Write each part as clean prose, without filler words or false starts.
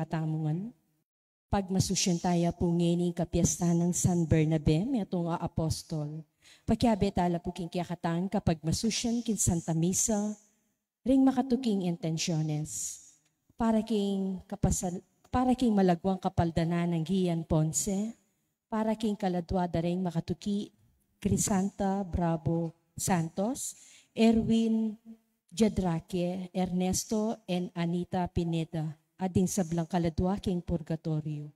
katamungan. Pagmasusyon tayo po ngayon kapiesta ng San Bernabe, may itong apostol. Pagkiabetala po king kiyakatan kapag masusyon kin Santa Misa, ring makatuking intensyones. Para king malagwang kapaldanan ng Gian Ponce, para king kaladwada ring makatuki, Crisanta Bravo Santos, Erwin Jadraque, Ernesto, and Anita Pineda, ading sa Blancaladwa king Purgatorio.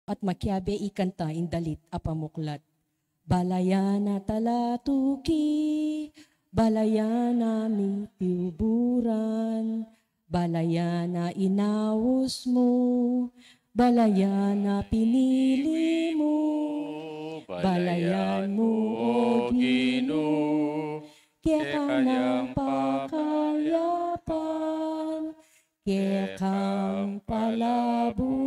At makiabe ikanta indalit apamuklat. Balayana talatuki, balayana mitiuburan, balayana inawos mo, balayana pinili mo, balayan mo o Ginoo, kaya kang pakayapan, kaya kang palabungan,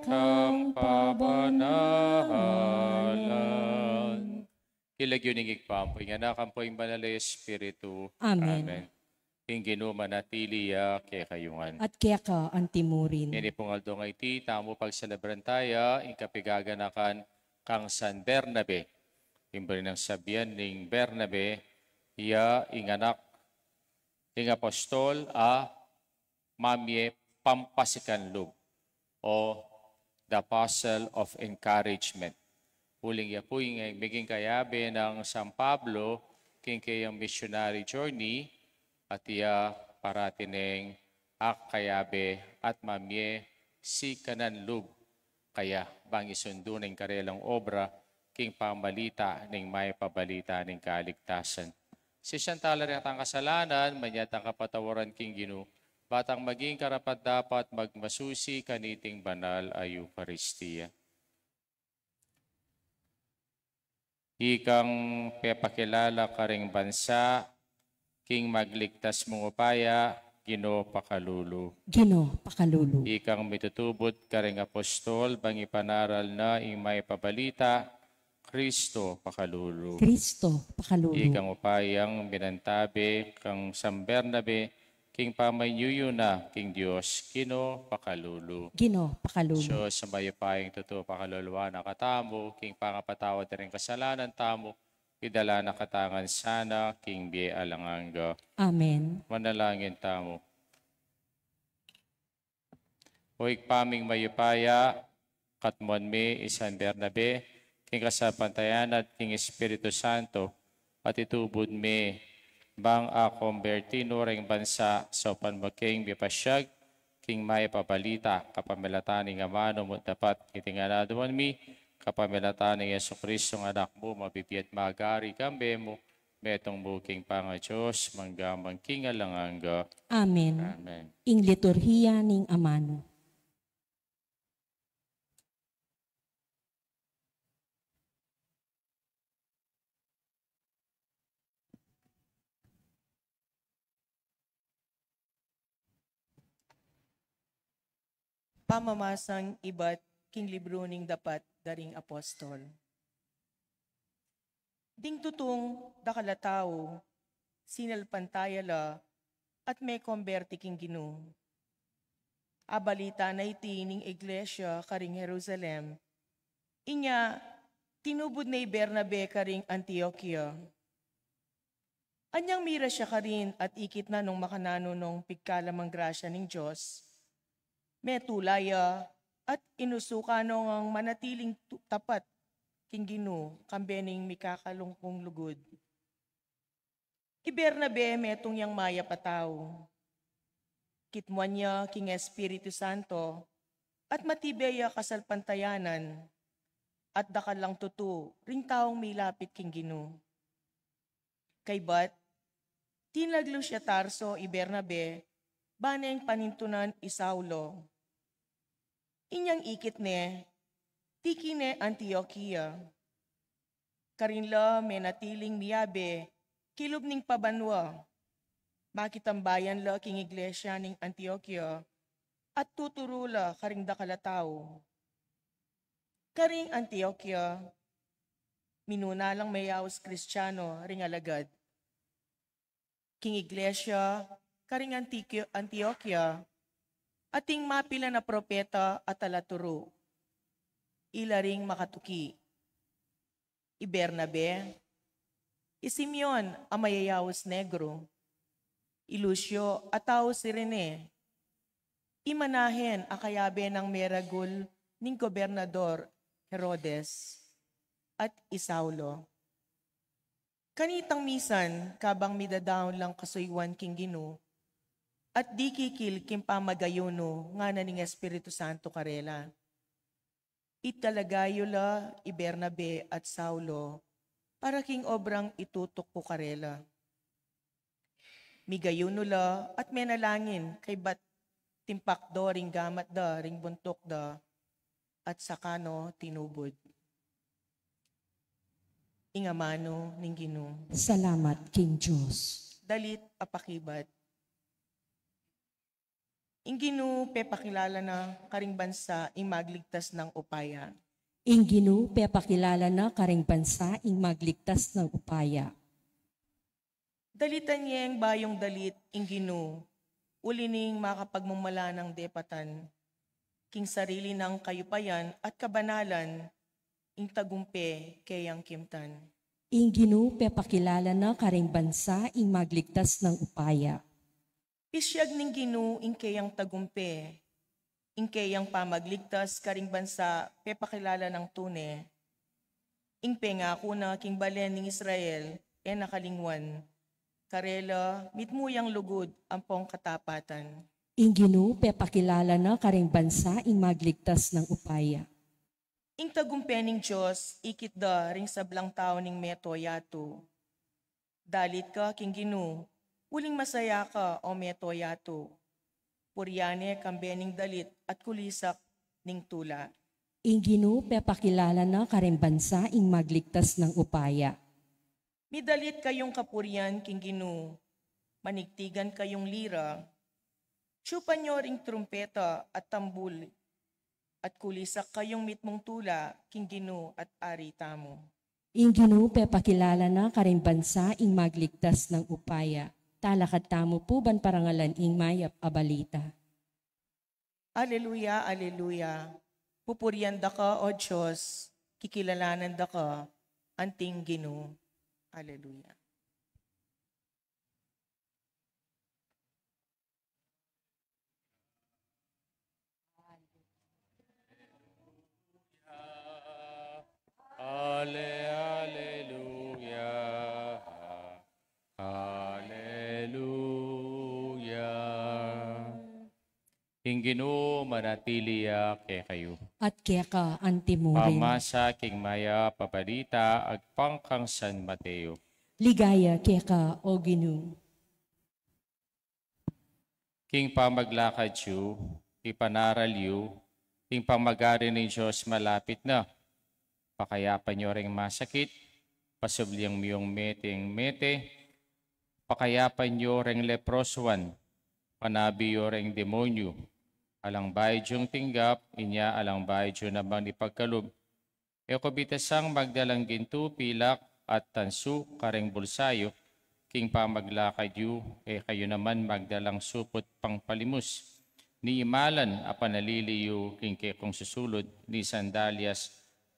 kang pabanahalan. Kilagyuning igpampoy nga nakampoy banalay Espiritu. Amen. King Ginoo manatili kaya kayungan. At kaya ka antimurin. Yan pong aldo nga iti, tamo pagselebran tayo, ikapigaganakan kang San Bernabe. Imbari ng sabihan ng Bernabe, iya inganak, ing apostol mamye pampasikanlog o the Apostle of Encouragement. Huling ya po yung maging kayabe ng San Pablo, king kayang missionary journey, at iya paratineng kayabe at mamye si kananlog. Kaya bang isundo ng karelang obra, king pamalita ng may pabalita ng kaligtasan. Si Santala rin ang kasalanan, manyat ang kapatawaran king Ginoo, batang maging karapat dapat magmasusi kaniting banal ay Eucharistia. Ikang pepakilala ka ring bansa, king magligtas mong upaya, Ginoo pakalulu. Ginoo pakalulu. Ikang mitutubot ka ring apostol, bang ipanaral na may pabalita, Kristo pakalulu. Kristo pakalulu. Ikang upayang binantabi, kang San Bernabe, king pamanyuyo na, king Diyos, Ginoo pakalulu. Ginoo pakalulu. So, sa mayupayang totoo pakaluluwa na katamo, king pangapatawad na rin kasalanan tamo, idala na katangan sana, king biye alanganga. Amen. Manalangin tamo. Huwag paming mayupaya, katmuan mi, San Bernabe, king kasapantayan at king Espiritu Santo, at itubod mi, bang akombertino ring bansa sa panmaking bipasyag, king may pabalita, kapamilatan ng amano mo dapat itinganadawan mi, kapamilatan ng Yesu Kristo ng anak mo, mabibiyat magari kambe mo, metong buking panga Diyos, manggamang king alanganga. Amen. Amen. Ing liturhiya ning amano. pamamasang iba't king libro ning dapat daring apostol. Ding tutong dakalataw, sinalpantayala, at may konberti king Ginoo. Abalita na iti ning iglesia karing Jerusalem, inya tinubod na Bernabe karing Antioquia. Anyang mira siya karin at ikit na nung makanano nung pigkalamang grasya ning Diyos, may tulaya at inusuka nung ang manatiling tapat king Ginoo kambening mikakalungkong lugod. Ki Bernabe metong yang maya pataw. Kitmuan niya king Espiritu Santo at matibaya kasalpantayanan at dakalang tutu ring taong milapit king Ginoo. Kay bat, tinaglo siya Tarso i Bernabe, baneng panintunan i Saulo. Inyang ikit ne, tiki ne Antioquia. Karinla may natiling miyabe, kilub ning pabanwa. Makitambayan la king iglesia ning Antioquia at tuturula karing dakalataw. Karing Antioquia, minuna lang mayaos Kristiyano ring alagad. King iglesia, karing Antioquia, ating mapila na propeta at alaturo. Ilaring makatuki. I Bernabe, i Simeon ang mayayaos negro. I Lucio at tao si Rene. Imanahen ang kayabe ng meragul ning gobernador Herodes at Isaulo. Kanitang misan kabang midadaon lang kasuywan king Ginoo at di kikil kim pamagayono nga na ning Espiritu Santo karela. Italagayo la i Bernabe at Saulo para king obrang itutok po karela. Migayono la at menalangin kay bat timpakdo ring gamat da ring buntok da at sakano tinubod. Ingamano ning Ginoo. Salamat, King Diyos. Dalit apakibat. Ing Ginoo pepakilala na karing bansa ing magligtas ng upaya. Ing Ginoo pepakilala na karing bansa ing magligtas ng upaya. Dalitan niya ang bayong dalit ing Ginoo, ulining makapagmumala ng depatan, king sarili ng kayupayan at kabanalan, ing tagumpe kayang kimtan. Ing Ginoo pepakilala na karing bansa ing magligtas ng upaya. Pisyag ning Ginoo ing kayang tagumpe, ing kayang pamagligtas karing bansa pepakilala ng tune, ing pengako na king balen ning Israel e nakalingwan, karela mitmuyang lugod ang pong katapatan. Ing Ginoo pepakilala na karing bansa ing magligtas ng upaya. Ing tagumpening Diyos, ikit da ring sablang tao ning meto yato. Dalit ka, king Ginoo, uling masaya ka o meto yato. Puryane kambening dalit at kulisak ning tula. Ing Ginoo pepakilala na karing bansa ing magligtas ng upaya. Midalit kayong kapuryan, king Ginoo, manigtigan kayong lira, tsupan nyo ring trumpeta at tambul, at kulisak kayong mitmong tula, king Ginoo at ari tamo. Ing Ginoo pepakilala na karing bansa ing magligtas ng upaya. Talakad tamo po ban parangalan ing mayap abalita. Aleluya, aleluya. Pupuryan da ka, O Diyos, kikilalanan da ka, anting Ginoo. Aleluya. Alleluia. Alleluia. King Ginoo manatiliya kay kayo. At kaya ka antimurin. Pamasa king maya pabalita agpangkang San Mateo. Ligaya kaya ka, O Ginoo. King pamaglakad yu, ipanaral yu, king pamagari ng Diyos malapit na. Pakayapan nyo ring masakit, pasubliang miyong meteng mete, pakayapan nyo ring leproswan, panabi nyo ring demonyo, Alang bayad yung tinggap, inya alang bayad yung nabang ipagkalub. Eko bitasang magdalang ginto, pilak, at tansu, kareng bulsayo, king pamaglakad yu, kayo naman magdalang supot pang palimus. Ni imalan, apanaliliyo, king kekong susulod, ni sandalyas,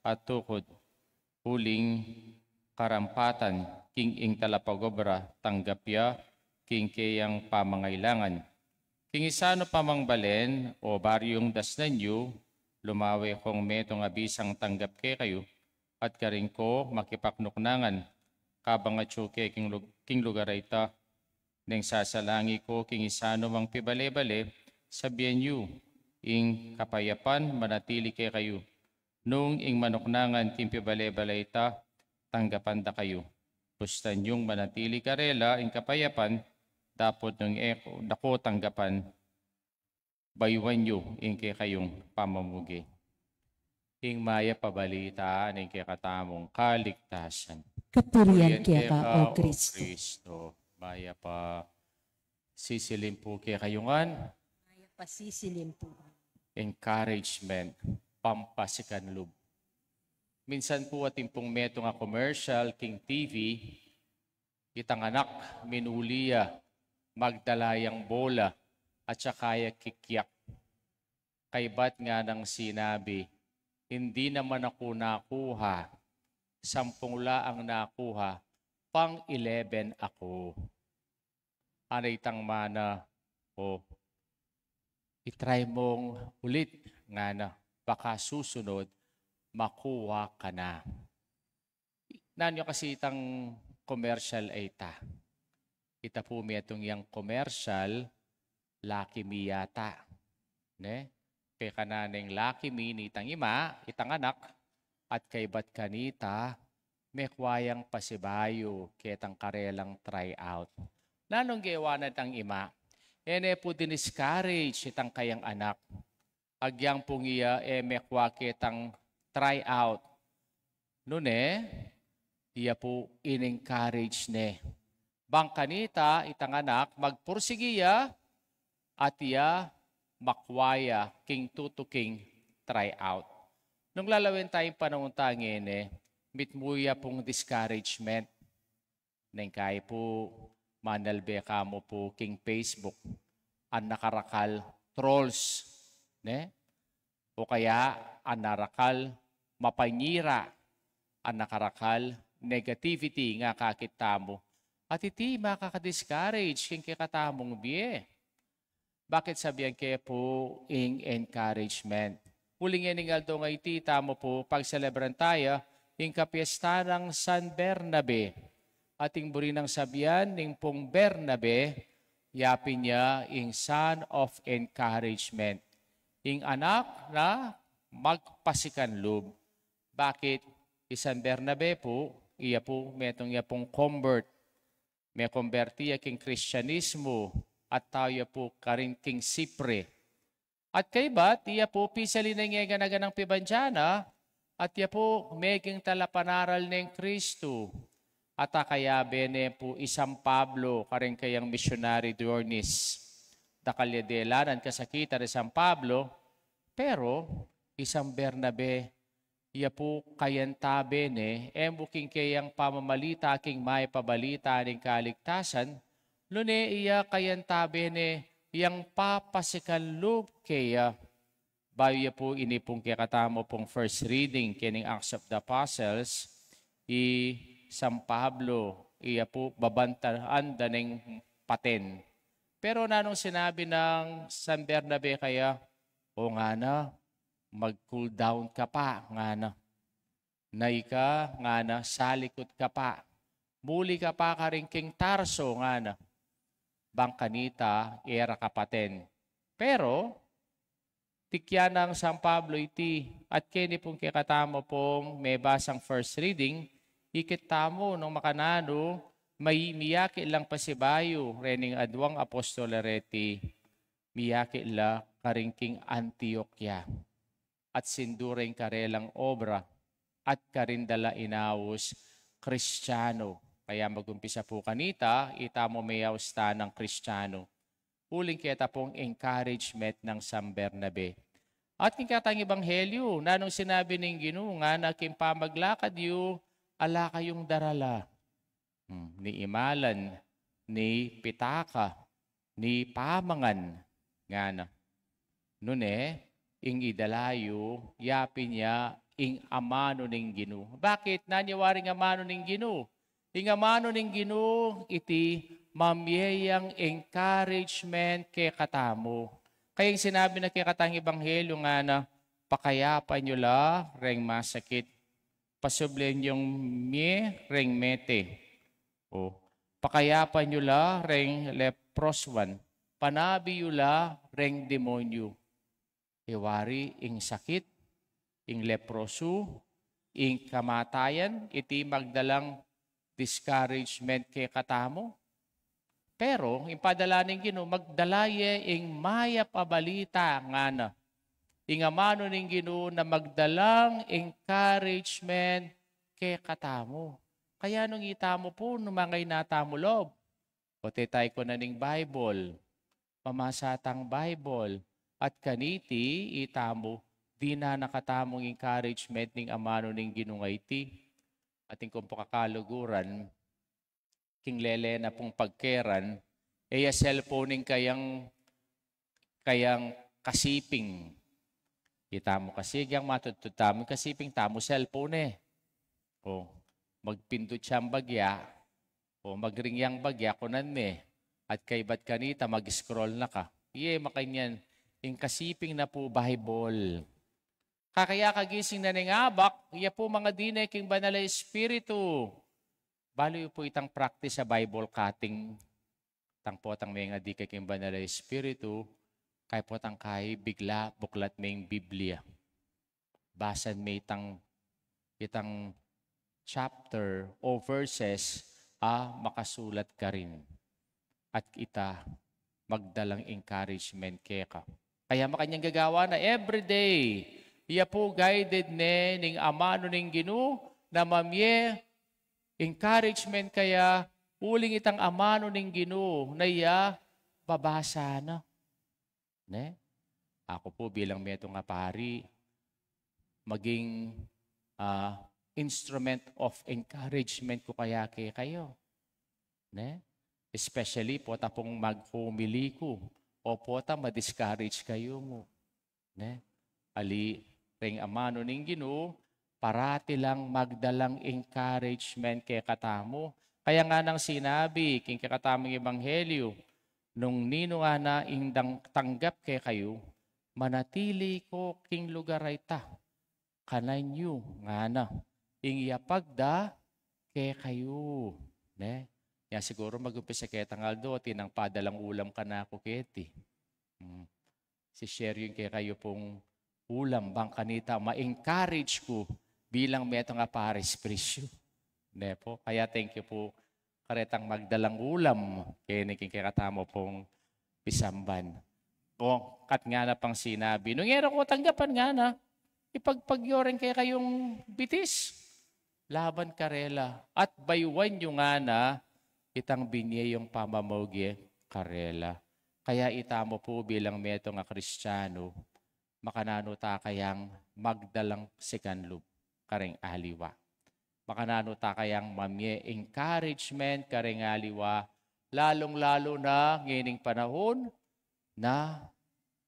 at tukod, huling karampatan, king ing talapagobra, tanggapya, king kayang pamangailangan. King isano pamangbalen, o baryong dasnan yu, lumawi kong metong abisang tanggap kayo, at karing ko makipaknuknangan, kabang at syuke king lugar ita, nang sasalangi ko king isano mang pibale-bale, sabihan yu, ing kapayapan manatili kayo, nung ing manuknangan king pibale-bale ita, tanggapan da kayo. Pustan yung manatili karela, ing kapayapan, dapat nung dako tanggapan, bayuan nyo ing kayong pamamugi. Ing maya pabalita ing katamong kaligtasan. Kapurian kaya ka, O Kristo. Kristo. Maya pa sisilin po kayongan. Maya pasisilin po. Encouragement, pampasikan loob. Minsan po ating pong meto nga commercial, King TV, itang anak, minuliya, magdalayang bola, at sakaya kikyak. Kaibat nga ng sinabi, hindi naman ako nakuha, 10 laang nakuha, pang 11 ako. Anay tang mana, itry mong ulit nga na, baka susunod, makuha ka na. Nanyo kasi itang commercial ay ita. Ita po may itong yung commercial, Lucky Me yata. Ne? Kaya kananeng Lucky Me ni itang ima, itang anak, at kay bat kanita, may kwayang pasibayo, ketang karelang try out. Nanong gawa na itang ima, ene po diniscourage itang kayang anak. Agyang pong iya, may kwa ketang try out. Nune, iya po in-encourage ne. Bang kanita, itang anak, magpursigiya at iya makwaya king tutuking try out. Nung lalawin tayong panahon tangin mitmuya pong discouragement. Nang kaya po manalbe ka mo po king Facebook ang nakarakal trolls. Ne? O kaya ang narakal mapanyira ang nakarakal negativity nga kakita mo. At iti makaka-discourage king kikatamong biye. Bakit sabihan kayo po ing encouragement? Huling yaningal do nga iti tamo po pagselebran tayo ing kapiesta ng San Bernabe. Ating buri ng sabihan ning pong Bernabe, yapin niya ing son of encouragement. Ing anak na magpasikan loob. Bakit? Isan Bernabe po, iya po, metong iya pong convert. May konvertiya king Kristyanismo at tayo po karin king Sipre. At kay bat, iya po pisali na nga ganaganang pibanjana at iya po meging talapanaral ng Kristo. At kaya bene po isang Pablo karin kayang missionary journeys. Dakalyadelanan kasakita ni San Pablo, pero isang Bernabe, iya po kayan tabe buking kayang pamamalita king may pabalita ng kaligtasan, lune iya kayan tabe iyang papasikan loob kaya, bayo po inipong kaya katamo pong first reading kining Acts of the Apostles, San Pablo, iya po babantaan daning paten. Pero nanong sinabi ng San Bernabe kaya, o nga na, mag-cool down ka pa, nga na. Naika, nga na, salikot ka pa. Muli ka pa ka rin king Tarso, nga na. Bangkanita, era kapaten. Pero, tikyan ng San Pablo iti, at kini pong kikatamo pong may basang first reading, ikitamo nung makanano, may miyaki lang pasibayo, rening adwang apostol areti, miyaki la karingking Antioquia. At sinduring karelang obra at karindala inaus Kristiyano. Kaya magumpisa po kanita, itamo mayaws ta ng Kristiyano. uling kita pong encouragement ng San Bernabe. At kikatang ebanghelyo, na nung sinabi ng Ginoo nga na kimpamaglakad yu, ala kayong darala. Ni imalan, ni pitaka, ni pamangan, nga na. Nune, ing idalayo, yapin niya, ing amano ng Ginoo. Bakit? Naniwaring amano ng Ginoo. Ing amano ng Ginoo, iti mamiyayang encouragement kay katamo. Kaya yung sinabi na kay katang ebanghelyo nga na, pakayapan nyo la, reng masakit. Pasublen yung reng mete. O, pakayapan nyo la, reng leproswan. Panabi nyo la, reng demonyo. Iwari, ing sakit, ing leproso, ing kamatayan, iti magdalang discouragement kay katamo. Pero, ipadala ng Ginoo, magdalaye ing maya pabalita nga na. Ing amano ng Ginoo na magdalang encouragement kay katamo. Kaya nung itamo po, nung mga inatamo loob, o tetay ko na ning Bible, pamasatang Bible, at kaniti itamo, di na nakatamong encouragement ning amano ng Ginoo nga iti. Ating kung pakakaluguran, king lele na pong pagkeran, eya cellphone kayang kasiping. Itamo kasi, yung matututamo kasiping tamo cellphone O, magpindot siyang bagya, o magringyang bagya, kunan me, at kay ba't kanita, mag-scroll na ka. Iye, makanyan, yung kasiping na po Bible. Kakaya kagising na ning abak, iya po mga dinay king banal na espiritu. Balo po itang practice sa Bible cutting. Tang po tang may nga di kay king banal na espiritu, kay po tang kay bigla buklat may Biblia. Basan may itang chapter o verses, makasulat ka rin. At ita, magdalang encouragement kaya ka. Kaya makanyang gagawa na everyday, iya po guided ning amano ning Ginoo na mamye encouragement kaya uling itang amano ning Ginoo na iya babasa na. Ne? Ako po bilang meto nga pari, maging instrument of encouragement ko kaya kayo. Ne? Especially po tapong mag-humili ko o po ta ma-discourage kayo mo. Ne? Ali, ring amano ning Ginoo, parati lang magdalang encouragement kay katamo. Kaya nga nang sinabi, king kakatamang ebanghelyo, nung nino nga na indang tanggap kay kayo, manatili ko king lugar ay ta. Kananyo nga na, ing yapagda kay kayo. Ne? Yan siguro mag-umpisa kay tangaldo, tinang padalang ulam ka na ako keti. Si share yun kay kayo pong ulam, bang kanita, ma-encourage ko bilang meto nga pares presyo. Ne po? Kaya thank you po karetang magdalang ulam kay niking katamo pong pisamban. O, kat nga na pang sinabi, nung era ko tanggapan nga na, ipagpagyoren kay kayong bitis. Laban karela. At baywan nyo nga na, itang binye yung pamamawgi karela. Kaya itamo po bilang meto nga Kristiyano, makanano ta kayang magdalang sikanlub kareng aliwa. Makanano ta kayang mamye encouragement kareng aliwa, lalong-lalo na ngining panahon na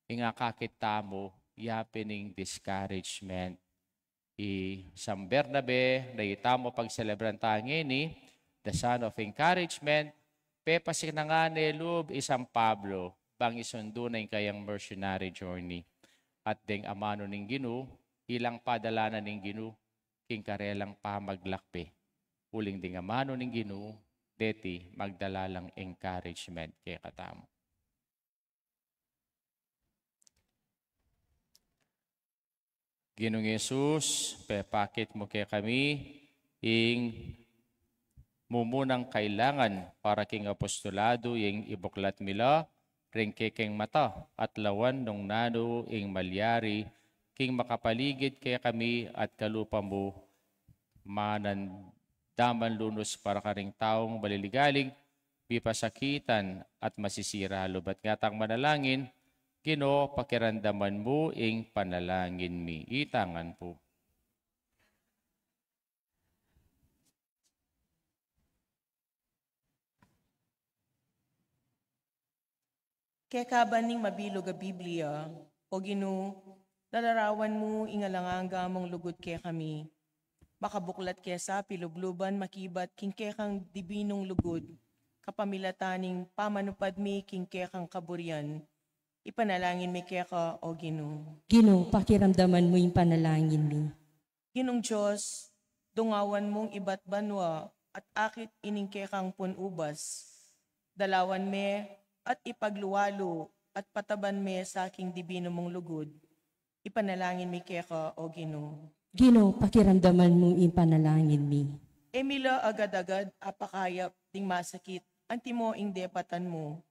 ingakakita mo yapining discouragement. San Bernabe na itamo pagselebran ta ngini, the son of encouragement, pepasik na nga ni Lub San Pablo, bang isundo na yung kayang missionary journey. At deng amano ning Ginoo, ilang padalanan ning Ginoo, king karelang pamaglakpe. Uling ding amano ning Ginoo, deti magdalalang encouragement kay katamo. Ginoong Yesus, pepakit mo kay kami, ing mumunang kailangan para king apostolado, ing ibuklat mila, ring kekeng mata, at lawan nung nano, ing malyari, king makapaligid kay kami, at kalupa mo, manan daman lunos para karing taong baliligalig, bipasakitan at masisira lubat ngatang manalangin, Ginoo pakirandaman mo ing panalangin mi. Itangan po. Kaya kabaning mabilog a Biblia, o Ginoo, lalarawan mo ingalanganga mong lugod kaya kami. Makabuklat kaya sa pilubluban makibat king kaya kang dibinong lugod, kapamilataning pamanupad mi king kaya kang kaburian. Ipanalangin mi kaya ka, o Ginoo. Ginoo, pakiramdaman mo yung panalangin mi. Ginong Diyos, dungawan mong iba't banwa at akit ining kaya kang punubas. Dalawan me at ipagluwalo at pataban me sa aking dibino mong lugod. Ipanalangin mi kaya ka, o Ginoo. Ginoo, pakiramdaman mo yung panalangin mi. Emila agad-agad apakayap ding masakit, antimo ing depatan mo,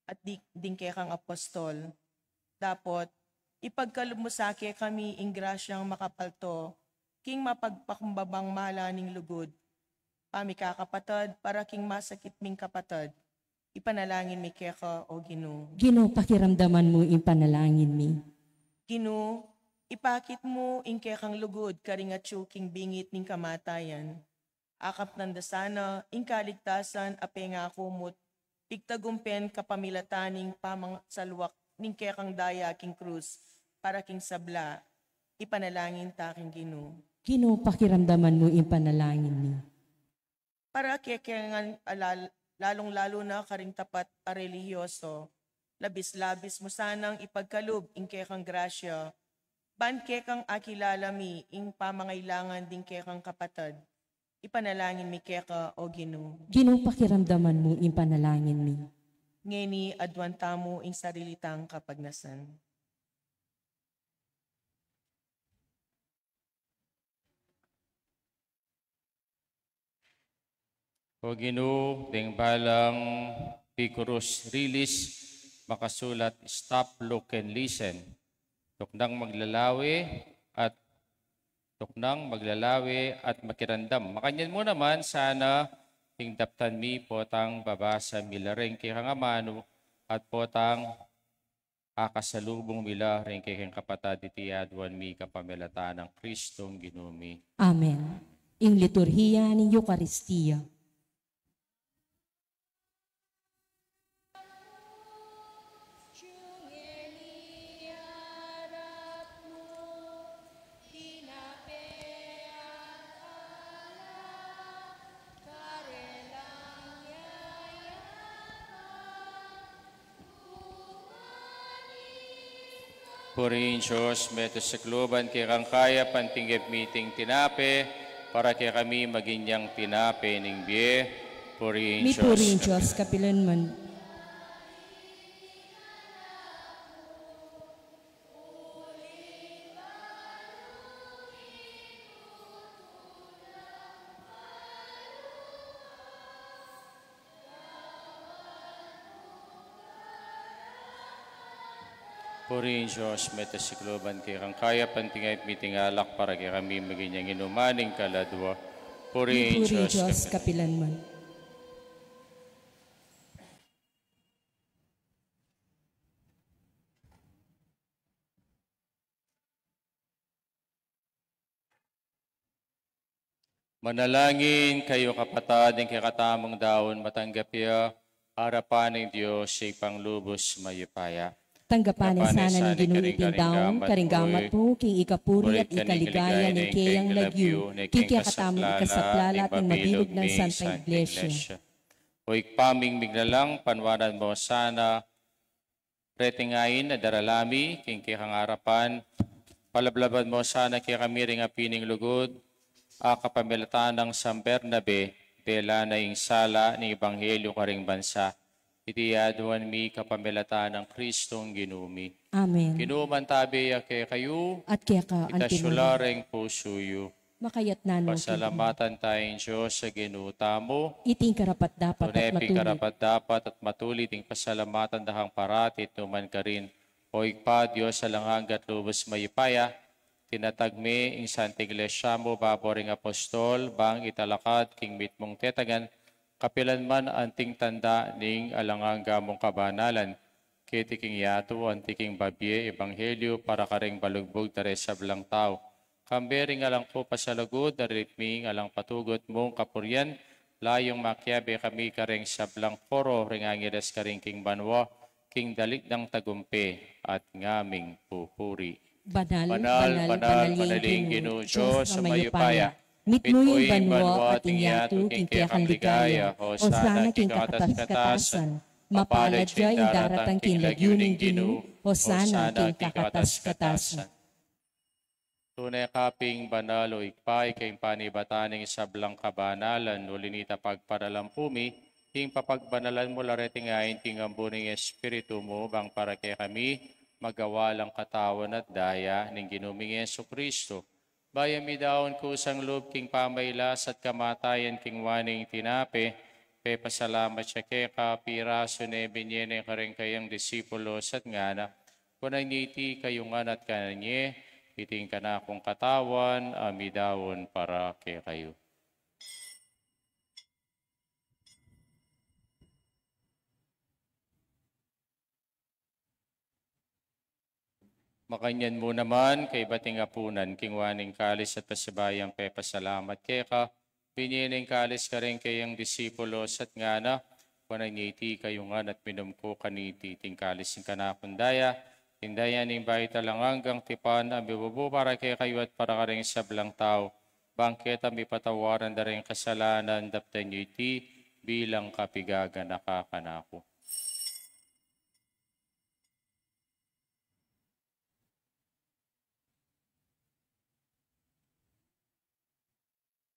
at ding kaya kang apostol. Dapot, ipagkalob mo sa kaya kami ing grasyang makapalto, king mapagpakumbabang malaning lugod. Pami kakapatad, para king masakit ming kapatad. Ipanalangin mi kaya ka, o Ginoo. Ginoo, pakiramdaman mo yung panalangin mi. Ginoo, ipakit mo ing kaya kang lugod, karingatyo king bingit ning kamatayan. Akap nandasana, ing kaligtasan, apenga kumot, pigtagumpen kapamilataning pamang salwak ning kaya kang daya king krus, para king sabla, ipanalangin ta king Ginoo. Ginoo, pakiramdaman mo yung panalangin mi. Para kaya lalong-lalo na karing tapat a relihiyoso, labis-labis mo sanang ipagkalob ing kaya kang grasya, ban kaya kang akilalami ing pamangailangan ding kaya kang kapatad. Ipanalangin mi kaya ka, o Ginoo. Ginoo, pakiramdaman mo yung panalangin mi. Ngeni adwanta mo ing sarilitang kapagnasan. O Ginoo, ding balang Picorus Rilis, makasulat, stop, look, and listen. Tuknang maglalawi at makirandam. Makanyan mo naman sana ting daptan mi potang babasa milareng kay kangamano at potang akasalubong mila rin kay kang kapatid iti adwan mi kapamilata ng Kristong Ginumi. Amen. Ing liturhiya ni Eucharistia. Purihin Diyos, meto sa kluban kay kang kaya pantinggip meeting tinape, para kay kami maginyang tinape ning biye. Purihin Mi Diyos. purihin Diyos, kapilanman. Purihin Diyos, meto sa kluban kay kang kaya pantinggip meeting alak, para kay kami maginyang inumaning kaladwa. Mi Purihin purihin Diyos. Diyos, kapilanman. Manalangin kayo kapatid, ng kakatamang daon matanggap ya, harapan ng Diyos sa panglubos mayupaya. Tanggapanin sana ng ginuiting daon, karinggamat po, king ikapuri at ikaligaya ng kayang lagyo, king kakatamang ikasaklala at mabilog ng Santa Iglesia. O ikpaming miglalang panwanan mo sana, retingayin na daralami, king kikangarapan, palablaban mo sana kay kami ring apining lugod, kapamilatan ng San Bernabe, dela na ing sala ng Ebanghelyo karing bansa, iti aduan mi kapamilatan ng Kristong Ginumi. Amen. Ginuman tabi kay kayo, At kaya ka, itasyulareng pusuyo. makayat na no, Pasalamatan tayong Diyos sa ginuta mo, iting karapat dapat at tunepi matuloy. karapat dapat at matulit ang pasalamatan dahang paratit numan ka rin. O ikpa Diyos sa langhagat lubos mayipaya, tinatagmi ing Santa Iglesia mo, baboring apostol, bang italakad, king mit mong tetagan, kapilan man anting tanda ning alanganga mong kabanalan, kitiking yato antiking babye ebanghelyo para kareng balugbog dare sa belang tao. Kambering alang po pasalagod, daritming alang patugot mong kapuryan, layong makyabe kami kareng sablang poro, ringangidas karing king banwa, king dalik ng tagumpe, at ngaming pupuri. Banal, manaling Ginoo Diyos sa mayupaya. Mitmuing banwa at inyatu king kayakang ligaya. Hosana king kakatas-katasan. Mapalad siya idaratang king lagyuning Ginoo. Hosana king kakatas-katasan. Tunay kaping banal o ikpay kay panibataning sablang kabanalan o linita pagparalampumi, king papagbanalan mo lareting ayin king ambuning espiritu mo bang para kay kami magawalang katawan at daya ng ginuming Jesucristo. Bayami daon kusang loob king pamaylas at kamatayan king waning tinape, pe pasalamat siya kay kapiraso ne binyene kareng kayang disipulos at ngana, kunang niti kayungan at kananye, iting kana kong katawan, amidawon para kay kayo. Makanyan mo naman kay bating apunan, kingwaning kalis at pasibayang pepasalamat kay ka, pinyining kalis ka rin kayang disipulos at ngana, panangiti kayungan at minumko kaniti, ting kalis ng kanakundaya, tindayan ng bayi talang hanggang tipan, abibubo para kay kayo at para ka rin sablang tao, bangket ang ipatawaran na rin kasalanan, daptan nyo iti, bilang kapigaga nakakanako.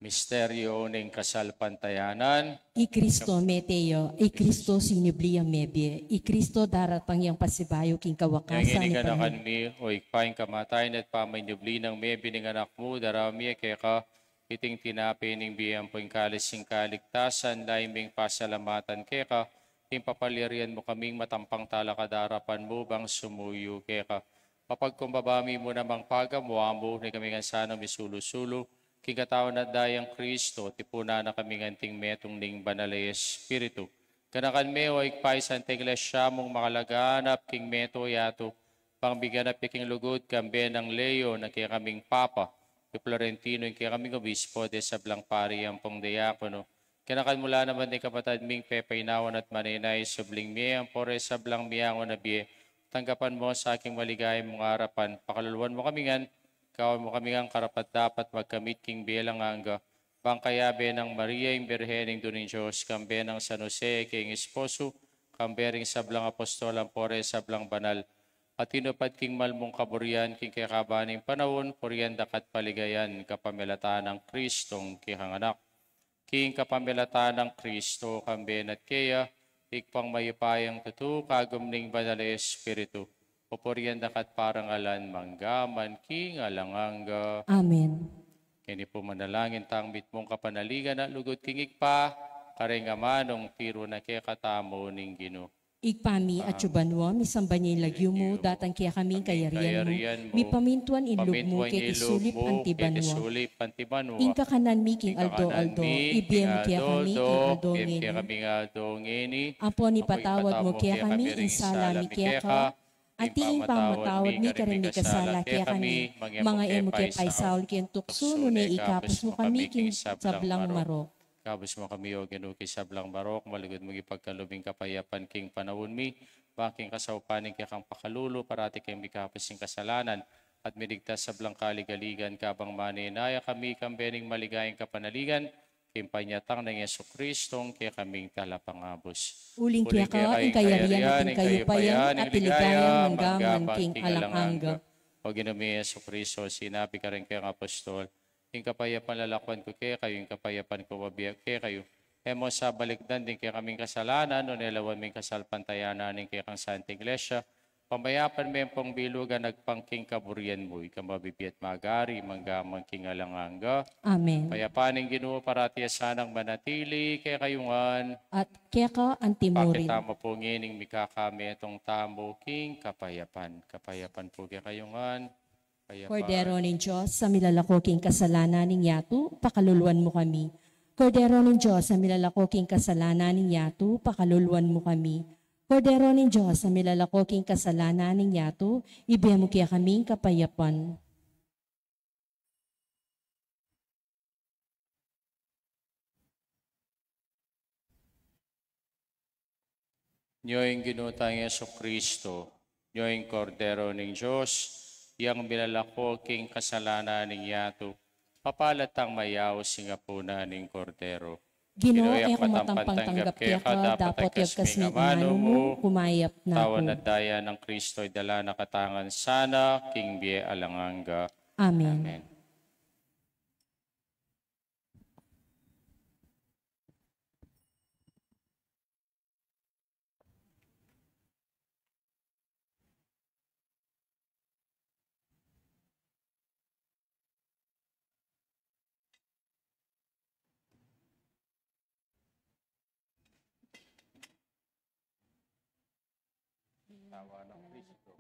Misteryo ng kasalpantayanan. I Kristo meteo, I Kristo siniblia mebye, I Kristo darat pang yang pasibayo king kawakasan Yang iniganakan mi, o ikpaing kamatayan at pamanyubli ng mebi ng anak mo, darami kaya ka, iting tinapi ng biyang po'ing kalising kaligtasan, laiming pasalamatan kaya ka, ting papalirian mo kaming matampang talakadarapan mo, bang sumuyo kaya ka. Papagkumbabami mo namang pagamuha mo, ni kami nga sana misulusulo, king katawan at dayang Kristo, tipuna na kami nganting metong ning banalay Espiritu. Kanakan me o ikpay sa iglesia mong makalaganap king meto yato, pangbigyan na piking lugod kambe ng Leo na kaya kaming Papa, king Florentino yung kaya kaming Obispo de sablang pari ang pong diakono. Kanakan mula naman ni kapatid ming pepainawan at maninay subling me ang pore sablang miyangon na biye, tanggapan mo sa aking maligay mong harapan, pakaluluan mo kami ngan, kawin mo kami ang karapat dapat magkamit king belang angga. Bangkayabe ng Maria yung Birhening Dunin Diyos, kambe ng San Jose king esposo, kambering sablang apostol ang pore sablang banal. At tinupad king malmong kaburian king kakabaning panahon, purian dakat paligayan, kapamilatan ng Kristong kihanganak. King kapamilatan ng Kristo, kambe at kaya, ikpang mayupayang tutu, kagumning banal Espiritu. Poporian dakat parang alan manggaman king alanganga. Amen. Kini po manalangin tang bitmong kapanaligan at lugod king ikpa, kareng amanong tiro na kaya katamo ning Ginoo. Igpami at yubanwa, misambanyay lagyo mo, datang kaya kami kayarian mo, mi pamintuan inlog mo, kaya isulip antibanwa. Inka kanan mi king aldo-aldo, ibiyem kaya kami king aldongeni. Apo ni patawad mo kaya kami, insalami kaya ka, at tingin pamatawad mi karin mi kasala kaya kami, mga emo kaya paisaul kaya tukso, nunay ikapos mo kami king sablang marok. Kabus mo kami o ginuki sablang barok, maligod mo ipagkalubing kapayapan king panahon mi, baking kasaupaning kaya kang pakalulo, parati kayong mikapos yung kasalanan, at miligtas sablang kaligaligan, kabang maninaya kami kambening maligayang kapanaligan, kimpanyatang ng Jesucristong kaya kaming talapangabos. Uling kaya ka, ingkayarian at ingkayupayan, at iligayang hanggang king alanganga. O ginumi Jesucristo, sinabi ka rin kayang apostol, yung kapayapan lalakwan ko kaya kayo, yung kapayapan ko wabiyak kaya kayo. Emo sa balikdan din kaya kaming kasalanan, o nilawan ming kasalpantayanan ng kaya kang Santa Iglesia, pamayapan may pong bilugan nagpangking kaburian mo, ikamabibiyat magari, manggamang king alanganga. Amen. Payapaning Ginoo parati sanang manatili, kaya kayungan. At kaya ka antimurin. Pakitama po ngining mikakami itong tamo king kapayapan. Kapayapan po kaya kayungan. Kordero ng Diyos, sa milalako king kasalanan ng yato, pakaluluan mo kami. Kordero ng Diyos, sa milalakoking kasalanan ng yato, pakaluluan mo kami. Kordero ng Diyos, sa milalakoking kasalanan ng yato, ibigay mo kaya kaming kapayapan. Nyo'y ginutang Yeso Kristo, nyo'y kordero ng Diyos, yang bilalakoking kasalanan ng yato, papalatang mayaw singapuna ng kordero. Ginoo Gino'y ay akmatampang kumatampantanggap tanggap kaya ka, dapat yung kasmi amano mo, kumayap na tawan po. at daya ng Kristo'y dala na katangan sana, king biye alanganga. Amen. Amen. Tawa ng Kristo.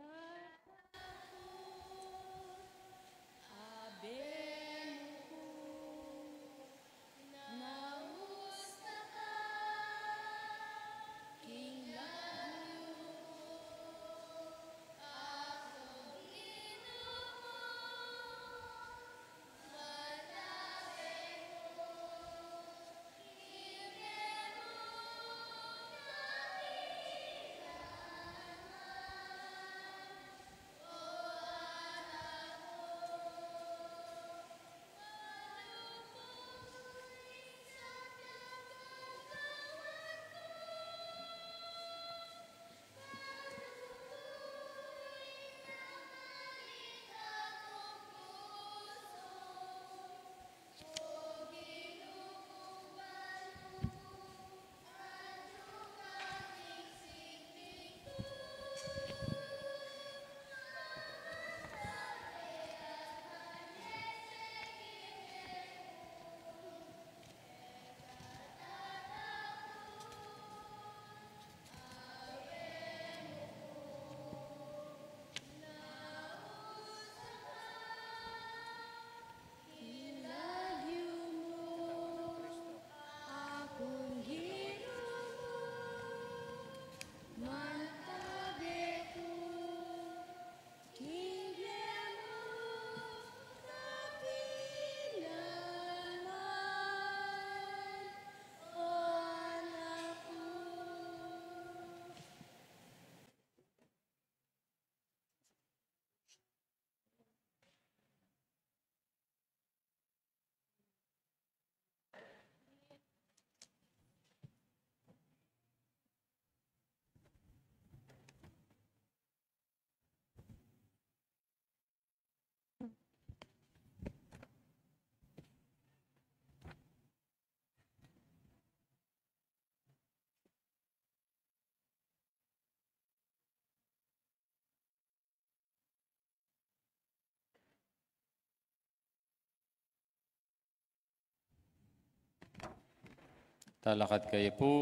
Talakad kayo po.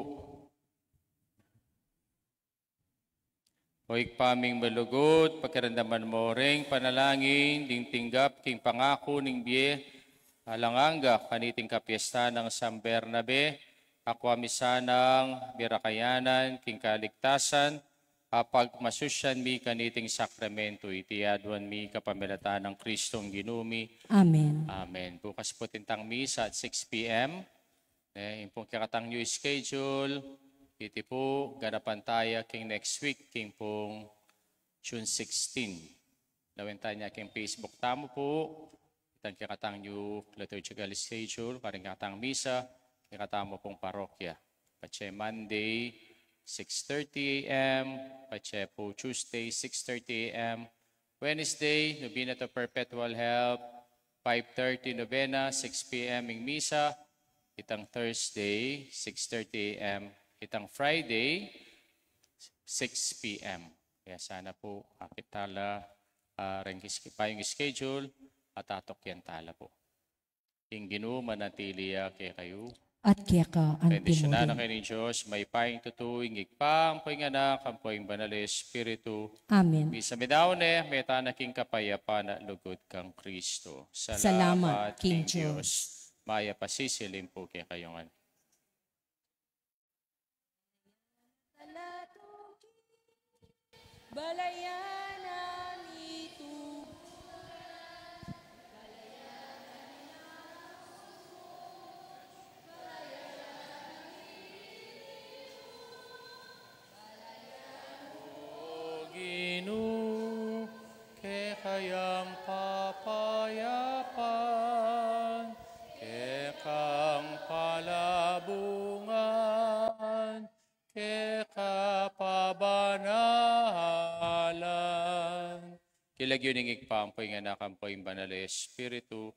Hoik paming malugod, pagkarandaman mo ring panalangin, ding tinggap, king pangako, ning biye, alanganga, kaniting kapiesta ng San Bernabe, akwamisanang birakayanan, king kaligtasan, apag masusyan mi kaniting sakramento, itiadwan mi kapamilatan ng Kristong ginumi. Amen. Amen. Bukas po tintang misa at 6 p.m. Yung pong kakatang new schedule, iti po, ganapan tayo king next week, king pong June 16. Lawenta niya king Facebook tamo po, itang kakatang new liturgical schedule, karing kakatang misa, kakatamo pong parokya. Pache Monday, 6:30 a.m., pache po Tuesday, 6:30 a.m., Wednesday, Novena to Perpetual Help, 5:30 Novena, 6 p.m. ing misa, itang Thursday, 6:30 a.m. Itang Friday, 6 p.m. Kaya sana po akitala pa yung schedule at atok yan tala po. Yung Ginoo manatili kay kayo. At kaya ka ang Bendisyonan na tinurin. kayo ni Diyos, may paing tutuwing igpang po yung anak, ang po yung banal Espiritu. Amen. Misa medawne, may tanaking kapayapa na lugod kang Kristo. Salamat, King Diyos. maya pasisilim po kay kayongan. Balayanan ito. O Ginoo, kay kayang papayapan, kay kang palabungan, kay kapabanahalan. Kilagyo ning igpampoy nga nakampoy banal Espiritu,